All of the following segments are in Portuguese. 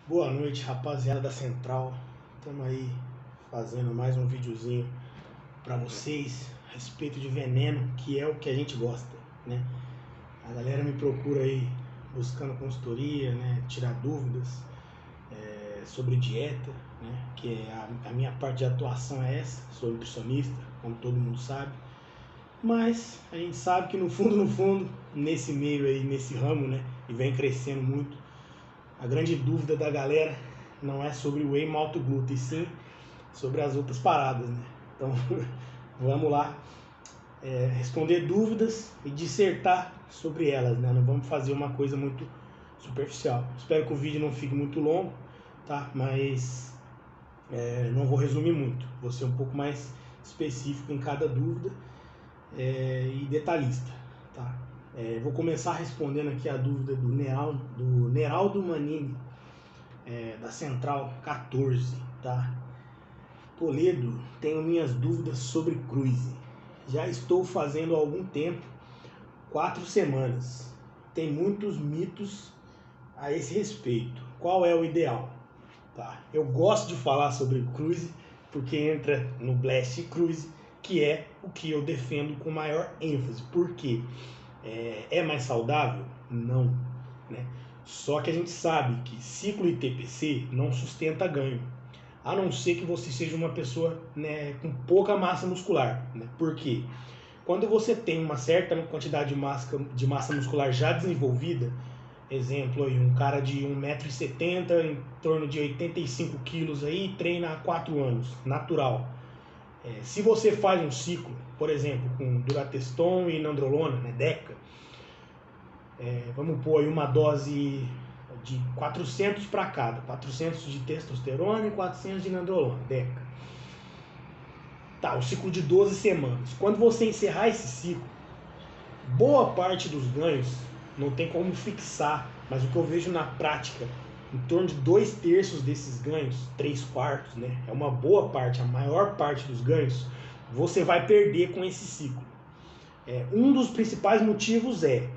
Boa noite, rapaziada da Central. Estamos aí fazendo mais um videozinho para vocês a respeito de veneno, que é o que a gente gosta, né? A galera me procura aí buscando consultoria, né? Tirar dúvidas sobre dieta, né? Que é a minha parte de atuação é essa. Sou nutricionista, como todo mundo sabe. Mas a gente sabe que no fundo, nesse meio aí, nesse ramo, né? E vem crescendo muito. A grande dúvida da galera não é sobre o whey malto glúten, e sim sobre as outras paradas, né? Então, vamos lá responder dúvidas e dissertar sobre elas, né? Não vamos fazer uma coisa muito superficial. Espero que o vídeo não fique muito longo, tá? Mas não vou resumir muito. Vou ser um pouco mais específico em cada dúvida e detalhista, tá? Vou começar respondendo aqui a dúvida do Neraldo Manini, da Central 14, tá? Toledo, tenho minhas dúvidas sobre cruise. Já estou fazendo há algum tempo, 4 semanas. Tem muitos mitos a esse respeito. Qual é o ideal? Tá? Eu gosto de falar sobre cruise porque entra no Blast Cruise, que é o que eu defendo com maior ênfase. Por quê? É mais saudável? Não, né? Só que a gente sabe que ciclo e TPC não sustenta ganho, a não ser que você seja uma pessoa, né, com pouca massa muscular, né? Por quê? Quando você tem uma certa quantidade de massa muscular já desenvolvida, exemplo aí, um cara de 1,70 m, em torno de 85 quilos aí, treina há 4 anos, natural. Se você faz um ciclo, por exemplo, com Durateston e Nandrolona, né, DECA, vamos pôr aí uma dose de 400 para cada, 400 de testosterona e 400 de Nandrolona, DECA. Tá, o ciclo de 12 semanas. Quando você encerrar esse ciclo, boa parte dos ganhos não tem como fixar, mas o que eu vejo na prática, em torno de 2/3 desses ganhos, 3/4, né? É uma boa parte, a maior parte dos ganhos, você vai perder com esse ciclo. Um dos principais motivos é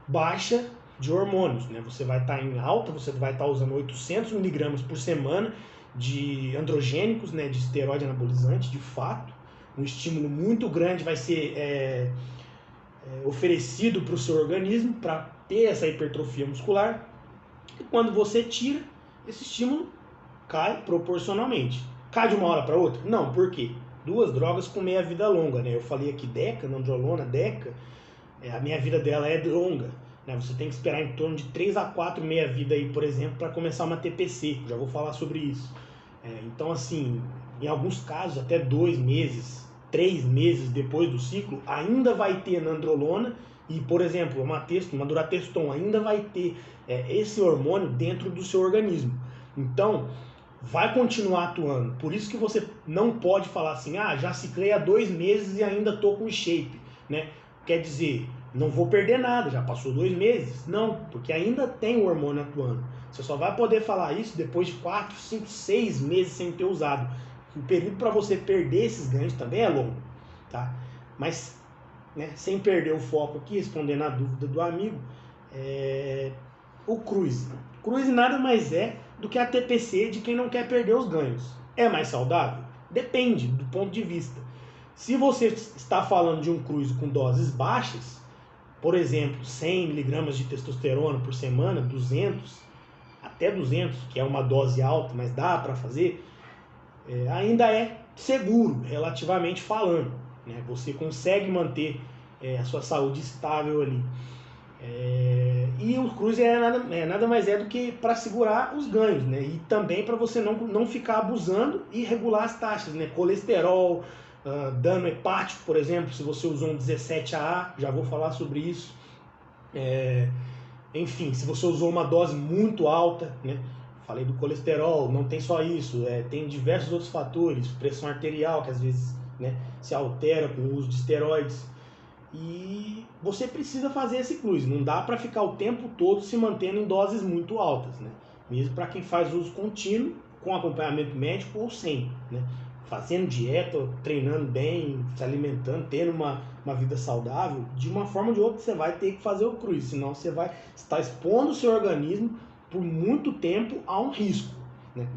baixa de hormônios, né? Você vai estar em alta, você vai estar usando 800 miligramas por semana de androgênicos, né? De esteroide anabolizante, de fato. Um estímulo muito grande vai ser oferecido para o seu organismo para ter essa hipertrofia muscular. E quando você tira, esse estímulo cai proporcionalmente. Cai de uma hora para outra? Não, por quê? Duas drogas com meia vida longa, né? Eu falei aqui DECA, Nandrolona, DECA, a meia vida dela é longa, né? Você tem que esperar em torno de 3 a 4 meia vida aí, por exemplo, para começar uma TPC. Já vou falar sobre isso. Então, assim, em alguns casos, até 2 meses, 3 meses depois do ciclo, ainda vai ter nandrolona e, por exemplo, uma Durateston, ainda vai ter esse hormônio dentro do seu organismo. Então, vai continuar atuando. Por isso que você não pode falar assim, já ciclei há 2 meses e ainda estou com shape, né? Quer dizer, não vou perder nada, já passou 2 meses. Não, porque ainda tem o hormônio atuando. Você só vai poder falar isso depois de 4, 5, 6 meses sem ter usado. O período para você perder esses ganhos também é longo, tá? Mas, né, sem perder o foco aqui, respondendo a dúvida do amigo, o cruise. Cruise nada mais é do que a TPC de quem não quer perder os ganhos. É mais saudável? Depende do ponto de vista. Se você está falando de um cruise com doses baixas, por exemplo, 100 miligramas de testosterona por semana, 200, até 200, que é uma dose alta, mas dá para fazer, ainda é seguro, relativamente falando, né? Você consegue manter a sua saúde estável ali. E o cruise nada mais é do que para segurar os ganhos, né? E também para você não ficar abusando e regular as taxas, né? Colesterol, dano hepático, por exemplo, se você usou um 17AA, já vou falar sobre isso. Enfim, se você usou uma dose muito alta, né? Falei do colesterol, não tem só isso, tem diversos outros fatores, pressão arterial, que às vezes, né, se altera com o uso de esteroides. E você precisa fazer esse cruise, não dá para ficar o tempo todo se mantendo em doses muito altas, né? Mesmo para quem faz uso contínuo, com acompanhamento médico ou sem, né? Fazendo dieta, treinando bem, se alimentando, tendo uma vida saudável, de uma forma ou de outra você vai ter que fazer o cruise, senão você vai estar expondo o seu organismo por muito tempo há um risco, né?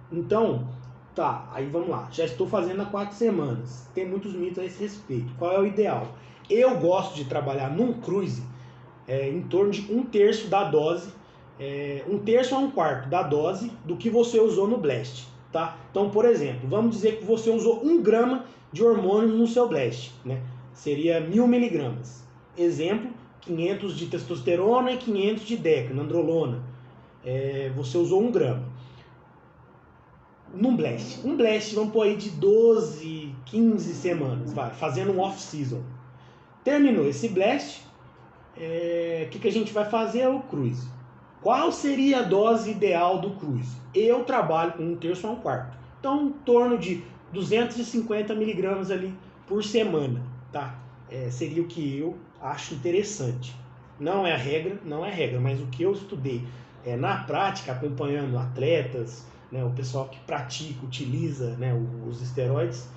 Então, tá, aí vamos lá. Já estou fazendo há 4 semanas. Tem muitos mitos a esse respeito. Qual é o ideal? Eu gosto de trabalhar num cruise em torno de 1/3 da dose, 1/3 a 1/4 da dose do que você usou no Blast, tá? Então, por exemplo, vamos dizer que você usou 1 grama de hormônio no seu Blast, né? Seria 1000 miligramas. Exemplo, 500 de testosterona e 500 de deca, nandrolona. Você usou 1 grama. Num Blast. Um Blast, vamos pôr aí de 12, 15 semanas, vai, fazendo um off-season. Terminou esse Blast, que a gente vai fazer é o cruise. Qual seria a dose ideal do cruise? Eu trabalho com 1/3 a 1/4. Então, em torno de 250 miligramas ali por semana, tá? Seria o que eu acho interessante. Não é a regra, mas o que eu estudei na prática, acompanhando atletas, né, o pessoal que pratica, utiliza, né, os esteroides,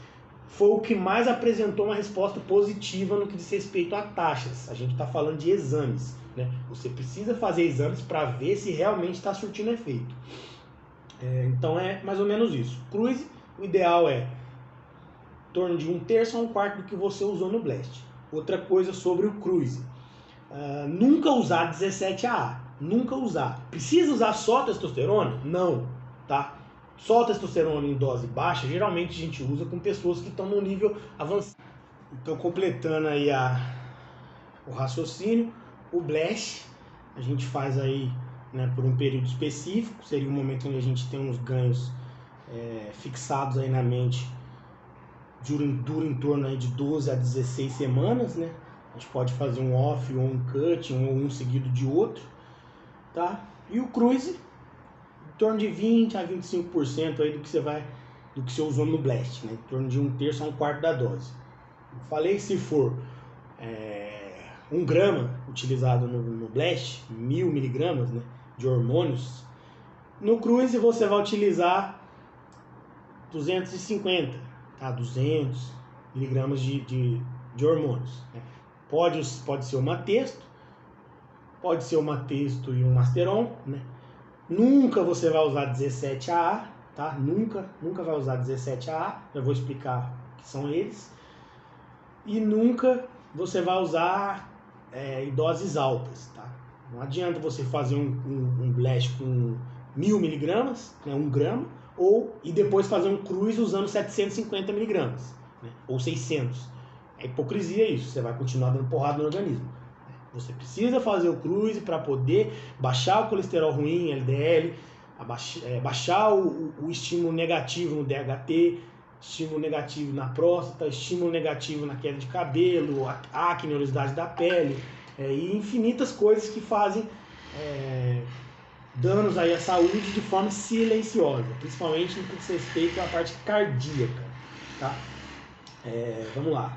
foi o que mais apresentou uma resposta positiva no que diz respeito a taxas. A gente está falando de exames, né? Você precisa fazer exames para ver se realmente está surtindo efeito. Então é mais ou menos isso. Cruise, o ideal é em torno de 1/3 a 1/4 do que você usou no Blast. Outra coisa sobre o cruise, nunca usar 17AA, nunca usar. Precisa usar só testosterona? Não, tá? Só testosterona em dose baixa, geralmente a gente usa com pessoas que estão no nível avançado. Então, completando aí o raciocínio, o Blast a gente faz aí, né, por um período específico, seria um momento onde a gente tem uns ganhos fixados aí na mente, dura em torno aí de 12 a 16 semanas, né? A gente pode fazer um off ou um cut, um seguido de outro, tá? E o cruise, em torno de 20 a 25% aí do que você usou no Blast, né? Em torno de 1/3 a 1/4 da dose. Eu falei que se for 1 grama utilizado no Blast, 1000 miligramas, né, de hormônios, no cruise você vai utilizar 250, tá? 200 miligramas de hormônios, né? Pode ser uma testo, pode ser uma testo e um masteron, né? Nunca você vai usar 17AA, tá? Nunca vai usar 17AA, eu vou explicar o que são eles. E nunca você vai usar em doses altas, tá? Não adianta você fazer um Blast com 1000 miligramas, né, 1 grama, e depois fazer um cruise usando 750 miligramas, né, ou 600. É hipocrisia isso, você vai continuar dando porrada no organismo. Você precisa fazer o cruise para poder baixar o colesterol ruim, LDL, baixar o estímulo negativo no DHT, estímulo negativo na próstata, estímulo negativo na queda de cabelo, acne, oleosidade da pele, e infinitas coisas que fazem danos aí à saúde de forma silenciosa, principalmente no que diz respeito à parte cardíaca, tá? Vamos lá,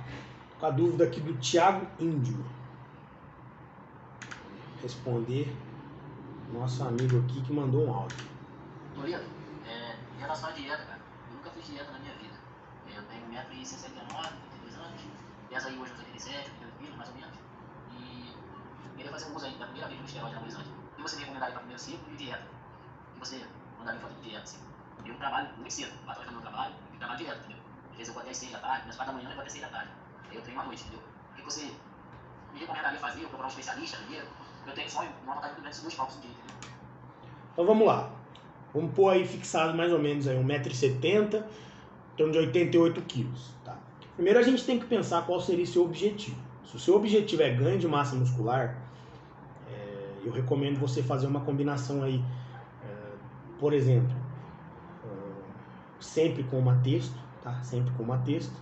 com a dúvida aqui do Thiago Índio. Responder nosso amigo aqui que mandou um áudio. Toledo, em relação à dieta, cara, eu nunca fiz dieta na minha vida. Eu tenho 1,69 m, 32 anos, peso aí hoje uns 87, 88 quilos, mais ou menos. E queria fazer um uso aí da primeira vez do esteroide anabolizante. O que você me recomendaria para o primeiro ciclo e dieta? O que você mandaria fazer de dieta, assim? Eu trabalho muito cedo, 4 horas do meu trabalho, e trabalho direto, entendeu? Às vezes eu vou até as 6 da tarde, nas 4 da manhã eu vou até 6 da tarde. Aí eu treino à noite, entendeu? O que você me recomendaria fazer? Eu procurar um especialista primeiro? Eu tenho só uma vontade muito grande de 2 palcos no dia, entendeu? Então vamos lá. Vamos pôr aí fixado mais ou menos aí 1,70 m, em torno de 88 quilos. Tá? Primeiro a gente tem que pensar qual seria o seu objetivo. Se o seu objetivo é ganho de massa muscular, eu recomendo você fazer uma combinação aí, por exemplo, sempre com uma testo, tá? Sempre com uma testo,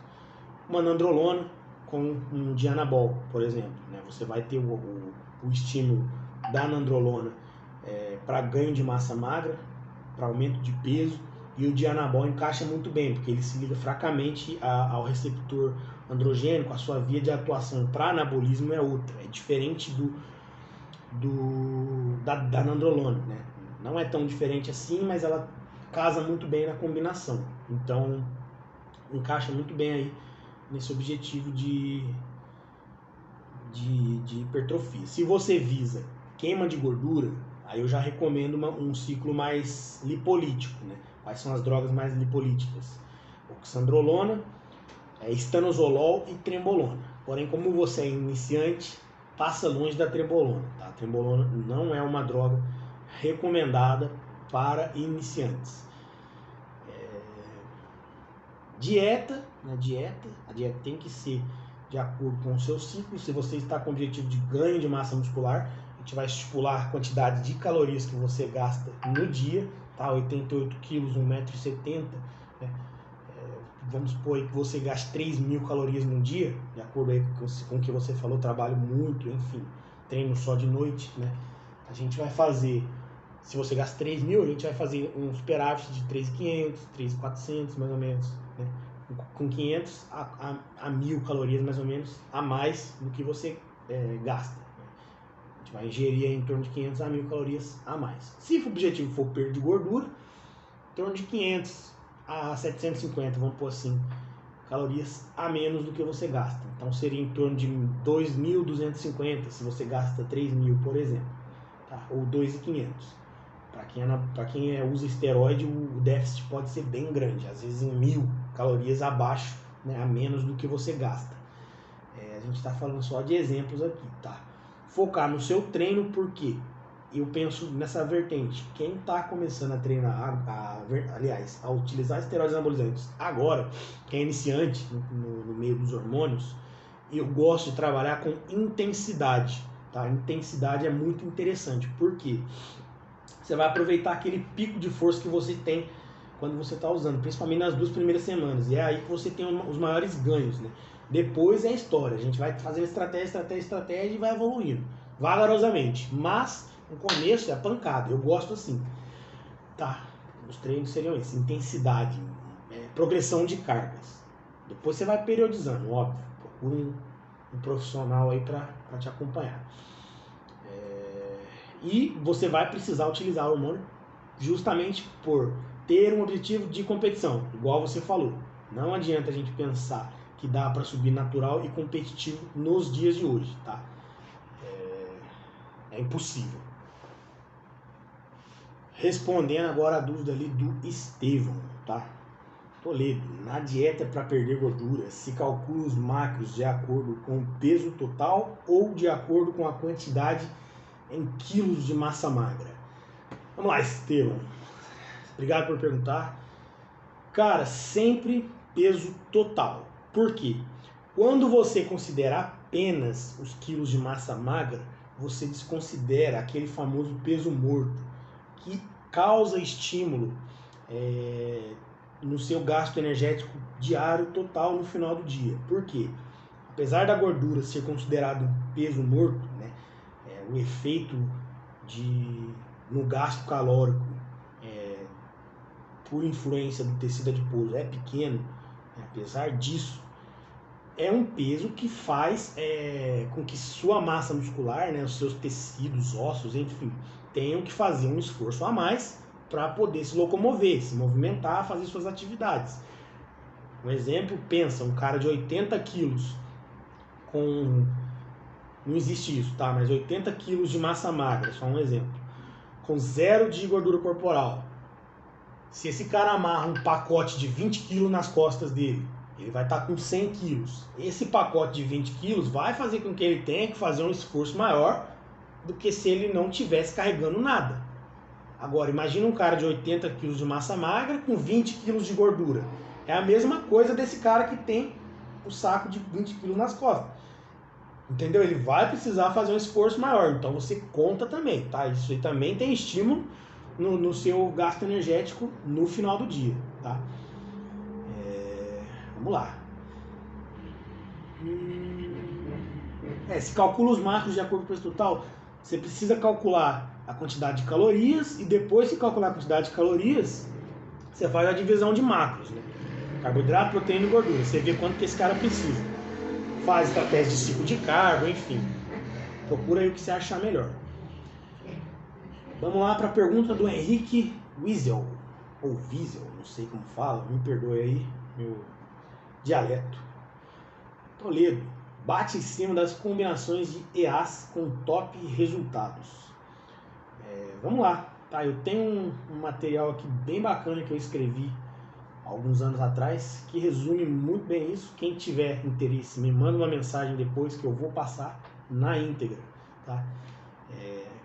uma nandrolona com um dianabol, por exemplo, né? Você vai ter o estímulo da nandrolona para ganho de massa magra, para aumento de peso, e o dianabol encaixa muito bem, porque ele se liga fracamente ao receptor androgênico, a sua via de atuação para anabolismo é outra, é diferente da nandrolona, né? Não é tão diferente assim, mas ela casa muito bem na combinação, então encaixa muito bem aí nesse objetivo de hipertrofia. Se você visa queima de gordura, aí eu já recomendo um ciclo mais lipolítico, né? Quais são as drogas mais lipolíticas? Oxandrolona, estanozolol e trembolona. Porém, como você é iniciante, passa longe da trembolona, tá? A trembolona não é uma droga recomendada para iniciantes. Dieta, a dieta tem que ser de acordo com o seu ciclo. Se você está com o objetivo de ganho de massa muscular, a gente vai estipular a quantidade de calorias que você gasta no dia, tá? 88 quilos, 1,70 m, né? Vamos supor aí que você gaste 3.000 calorias no dia, de acordo aí com o que você falou, trabalho muito, enfim, treino só de noite, né? A gente vai fazer, se você gasta 3.000, a gente vai fazer um superávit de 3.500, 3.400 mais ou menos, né? Com 500 a 1.000 calorias mais ou menos a mais do que você gasta, né? A gente vai ingerir em torno de 500 a 1.000 calorias a mais. Se o objetivo for perda de gordura, em torno de 500 a 750, vamos pôr assim, calorias a menos do que você gasta. Então seria em torno de 2.250 se você gasta 3.000, por exemplo, tá? Ou 2.500. Para quem usa esteroide, o déficit pode ser bem grande, às vezes em 1.000 calorias abaixo, né, a menos do que você gasta. A gente está falando só de exemplos aqui, tá? Focar no seu treino, porque eu penso nessa vertente. Quem está começando a treinar, a utilizar esteroides anabolizantes agora, quem é iniciante no meio dos hormônios, eu gosto de trabalhar com intensidade, tá? Intensidade é muito interessante, porque você vai aproveitar aquele pico de força que você tem quando você está usando, principalmente nas 2 primeiras semanas, e é aí que você tem os maiores ganhos, né? Depois é a história, a gente vai fazendo estratégia e vai evoluindo, vagarosamente, mas no começo é pancada, eu gosto assim, tá? Os treinos seriam esses: intensidade, progressão de cargas. Depois você vai periodizando, óbvio, procura um profissional aí para te acompanhar. E você vai precisar utilizar o hormônio justamente por ter um objetivo de competição, igual você falou. Não adianta a gente pensar que dá para subir natural e competitivo nos dias de hoje, tá? É impossível. Respondendo agora a dúvida ali do Estevão, tá? Toledo, na dieta para perder gordura, se calcula os macros de acordo com o peso total ou de acordo com a quantidade em quilos de massa magra? Vamos lá, Estevão. Obrigado por perguntar. Cara, sempre peso total. Por quê? Quando você considera apenas os quilos de massa magra, você desconsidera aquele famoso peso morto, que causa estímulo no seu gasto energético diário total no final do dia. Por quê? Apesar da gordura ser considerado um peso morto, né, o efeito no gasto calórico por influência do tecido adiposo é pequeno, apesar disso, é um peso que faz com que sua massa muscular, né, os seus tecidos, ossos, enfim, tenham que fazer um esforço a mais para poder se locomover, se movimentar, fazer suas atividades. Um exemplo, pensa, um cara de 80 quilos não existe isso, tá? Mas 80 quilos de massa magra, só um exemplo, com 0 de gordura corporal. Se esse cara amarra um pacote de 20 quilos nas costas dele, ele vai estar com 100 quilos. Esse pacote de 20 quilos vai fazer com que ele tenha que fazer um esforço maior do que se ele não estivesse carregando nada. Agora, imagina um cara de 80 quilos de massa magra com 20 quilos de gordura. É a mesma coisa desse cara que tem o saco de 20 quilos nas costas. Entendeu? Ele vai precisar fazer um esforço maior. Então você conta também, tá? Isso aí também tem estímulo no seu gasto energético no final do dia, tá? Vamos lá. Se calcula os macros de acordo com o peso total, você precisa calcular a quantidade de calorias e depois que calcular a quantidade de calorias, você faz a divisão de macros, né? Carboidrato, proteína e gordura. Você vê quanto que esse cara precisa. Faz estratégia de ciclo de carbo, enfim. Procura aí o que você achar melhor. Vamos lá para a pergunta do Henrique Wiesel, ou Wiesel, não sei como fala, me perdoe aí meu dialeto. Toledo, bate em cima das combinações de EAs com top resultados. Vamos lá, tá? Eu tenho um material aqui bem bacana que eu escrevi alguns anos atrás, que resume muito bem isso. Quem tiver interesse, me manda uma mensagem depois que eu vou passar na íntegra, tá?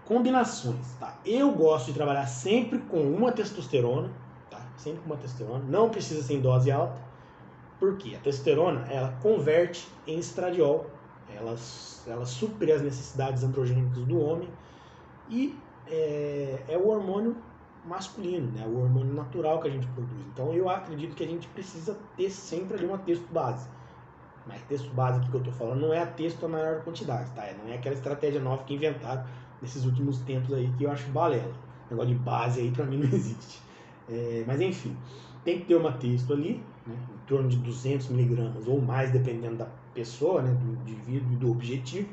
Combinações, tá? Eu gosto de trabalhar sempre com uma testosterona, tá? Sempre com uma testosterona, não precisa ser em dose alta, porque a testosterona, ela converte em estradiol, ela supre as necessidades androgênicas do homem e é o hormônio masculino, né? O hormônio natural que a gente produz. Então eu acredito que a gente precisa ter sempre ali uma testo base. Mas testo base aqui que eu estou falando não é a testo a maior quantidade, tá? Não é aquela estratégia nova que inventaram nesses últimos tempos aí que eu acho balela. O negócio de base aí pra mim não existe. Mas enfim, tem que ter uma testo ali, né? Em torno de 200 miligramas ou mais, dependendo da pessoa, né? Do indivíduo e do objetivo.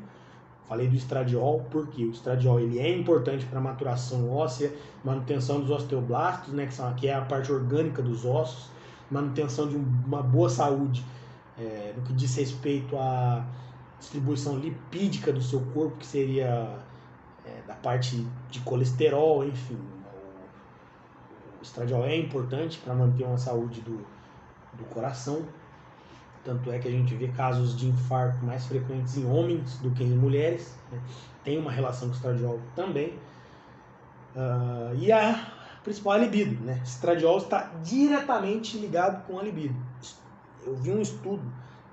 Falei do estradiol, porque o estradiol ele é importante para maturação óssea, manutenção dos osteoblastos, né, que é a parte orgânica dos ossos, manutenção de uma boa saúde no que diz respeito à distribuição lipídica do seu corpo, que seria da parte de colesterol, enfim. O estradiol é importante para manter uma saúde do coração. Tanto é que a gente vê casos de infarto mais frequentes em homens do que em mulheres, né? Tem uma relação com o estradiol também. E a principal é a libido, né? O estradiol está diretamente ligado com a libido. Eu vi um estudo,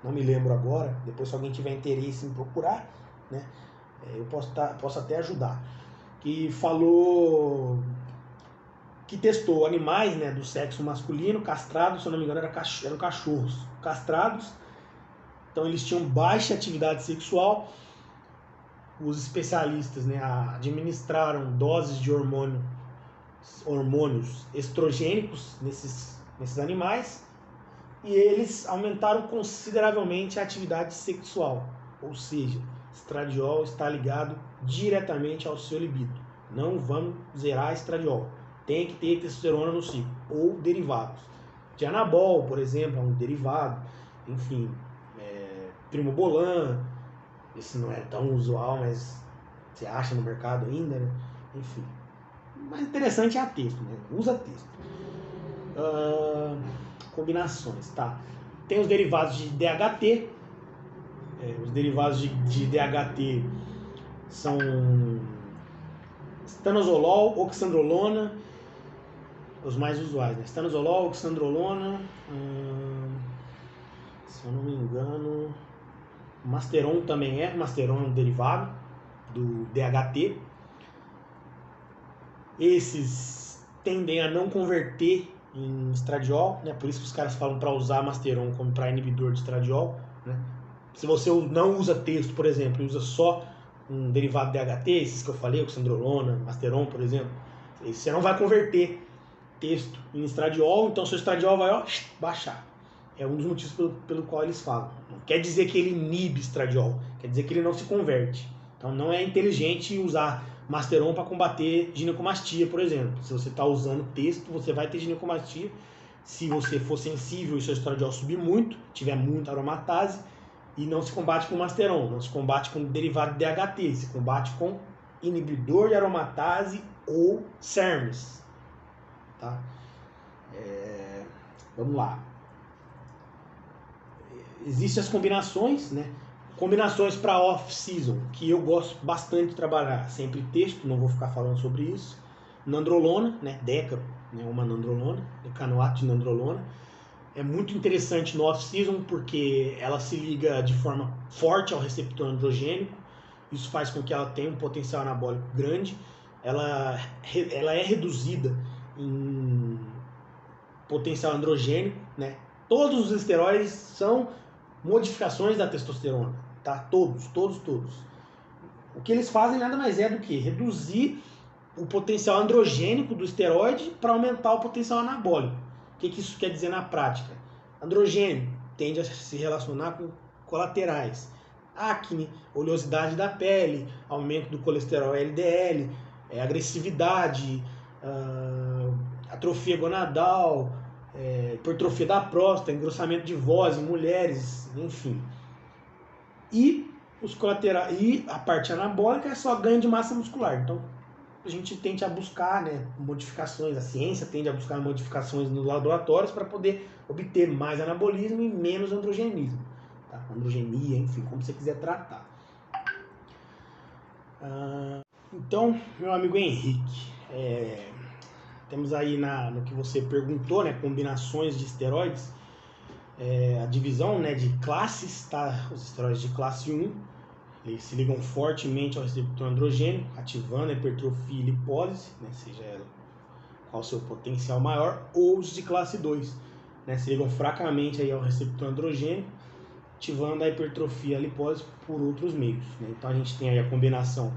não me lembro agora, depois se alguém tiver interesse em procurar, né? Eu posso até ajudar, que falou que testou animais, né, do sexo masculino, castrados, se eu não me engano eram cachorros castrados, então eles tinham baixa atividade sexual. Os especialistas, né, administraram doses de hormônios estrogênicos nesses animais e eles aumentaram consideravelmente a atividade sexual, ou seja, estradiol está ligado diretamente ao seu libido. Não vamos zerar estradiol. Tem que ter testosterona no ciclo, ou derivados. De anabol, por exemplo, é um derivado. Enfim, trimobolan, esse não é tão usual, mas você acha no mercado ainda, né? Enfim. O mais interessante é a testo, né? Usa testo. Combinações, tá? Tem os derivados de DHT. Os derivados de DHT são estanozolol, oxandrolona, os mais usuais, né? Estanozolol, oxandrolona, se eu não me engano, Masteron também Masteron é um derivado do DHT. Esses tendem a não converter em estradiol, né? Por isso que os caras falam para usar Masteron como para inibidor de estradiol, né? Se você não usa testo, por exemplo, e usa só um derivado DHT, esses que eu falei, oxandrolona, Masteron, por exemplo, você não vai converter testo em estradiol, então seu estradiol vai baixar. É um dos motivos pelo qual eles falam. Não quer dizer que ele inibe estradiol, quer dizer que ele não se converte. Então não é inteligente usar Masteron para combater ginecomastia, por exemplo. Se você está usando testo, você vai ter ginecomastia. Se você for sensível e seu estradiol subir muito, tiver muita aromatase, e não se combate com Masteron, não se combate com derivado de DHT, se combate com inibidor de aromatase ou SERMs. Tá? Vamos lá. Existem as combinações, né? Combinações para off-season, que eu gosto bastante de trabalhar. Sempre texto, não vou ficar falando sobre isso. Nandrolona, né? Deca, né? Uma nandrolona, decanoato de nandrolona. É muito interessante no off-season porque ela se liga de forma forte ao receptor androgênico. Isso faz com que ela tenha um potencial anabólico grande. Ela é reduzida em potencial androgênico, né? Todos os esteroides são modificações da testosterona, tá? Todos. O que eles fazem nada mais é do que reduzir o potencial androgênico do esteroide para aumentar o potencial anabólico. O que isso quer dizer na prática? Androgênio tende a se relacionar com colaterais. Acne, oleosidade da pele, aumento do colesterol LDL, agressividade, atrofia gonadal, hipertrofia da próstata, engrossamento de voz em mulheres, enfim. E os colaterais, e a parte anabólica é só ganho de massa muscular. Então, a gente tende a buscar, né, modificações, a ciência tende a buscar modificações nos laboratórios para poder obter mais anabolismo e menos androgenismo, tá? Androgenia, enfim, como você quiser tratar. Então, meu amigo Henrique, temos aí no que você perguntou, né, combinações de esteroides, a divisão, né, de classes, tá? Os esteroides de classe 1, eles se ligam fortemente ao receptor androgênico, ativando a hipertrofia e lipólise, né, seja qual o seu potencial maior, ou os de classe 2, né, se ligam fracamente aí ao receptor androgênico, ativando a hipertrofia e a lipólise por outros meios, né? Então a gente tem aí a combinação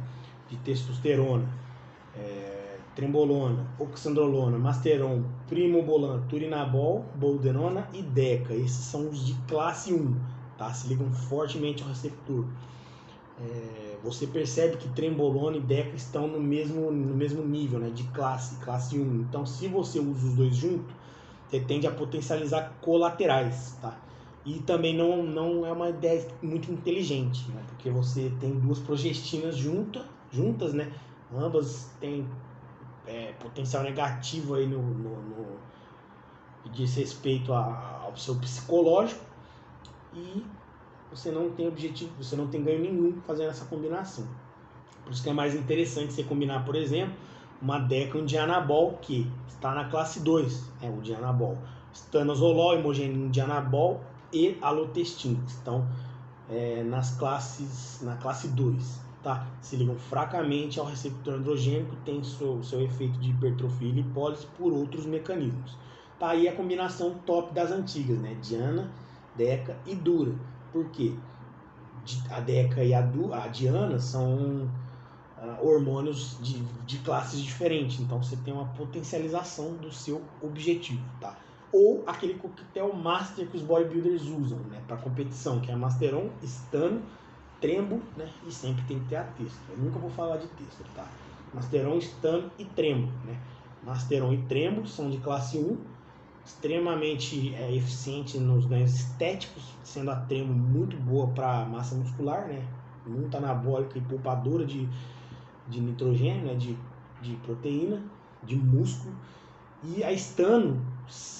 de testosterona, trembolona, oxandrolona, masteron, primobolan, turinabol, boldenona e deca. Esses são os de classe 1, tá? Se ligam fortemente ao receptor. Você percebe que trembolona e deca estão no mesmo nível, né, de classe 1. Então, se você usa os dois juntos, você tende a potencializar colaterais, tá? E também não é uma ideia muito inteligente, né? Porque você tem duas progestinas juntas, né? Ambas têm potencial negativo aí diz respeito ao seu psicológico, e você não tem objetivo, você não tem ganho nenhum fazendo essa combinação. Por isso que é mais interessante você combinar, por exemplo, uma deca e um dianabol, que está na classe 2, o dianabol. Estanozolol, imogenin, dianabol e alotestin, que estão na classe 2, tá? Se ligam fracamente ao receptor androgênico, tem seu efeito de hipertrofia e lipólise por outros mecanismos. Tá aí a combinação top das antigas, né? Diana, deca e dura. Por quê? A deca e a diana são hormônios de classes diferentes, então você tem uma potencialização do seu objetivo, tá? Ou aquele coquetel master que os bodybuilders usam, né, para competição, que é masteron, estano, trembo, né, e sempre tem que ter a testo. Eu nunca vou falar de testo, tá? Masteron, estano e trembo, né? Masteron e trembo são de classe 1, extremamente eficiente nos ganhos estéticos, sendo a trembo muito boa para massa muscular, né? Muito anabólica e poupadora de nitrogênio, né? de proteína, de músculo. E a estano,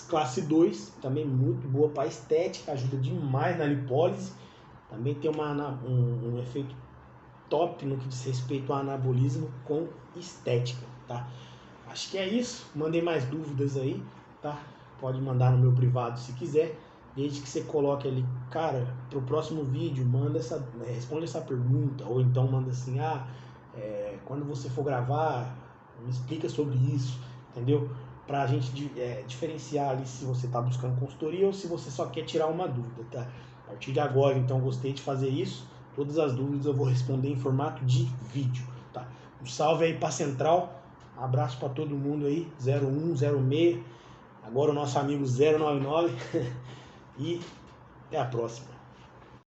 classe 2, também muito boa para estética, ajuda demais na lipólise, também tem um efeito top no que diz respeito ao anabolismo com estética, tá? Acho que é isso. Mandei mais dúvidas aí, tá? Pode mandar no meu privado se quiser, desde que você coloque ali, cara, pro próximo vídeo, responde essa pergunta, ou então manda assim, quando você for gravar, me explica sobre isso, entendeu? Pra gente diferenciar ali se você tá buscando consultoria ou se você só quer tirar uma dúvida, tá? A partir de agora, então, gostei de fazer isso. Todas as dúvidas eu vou responder em formato de vídeo, tá? Um salve aí pra Central, abraço pra todo mundo aí, 01, 06, agora o nosso amigo 099 e até a próxima.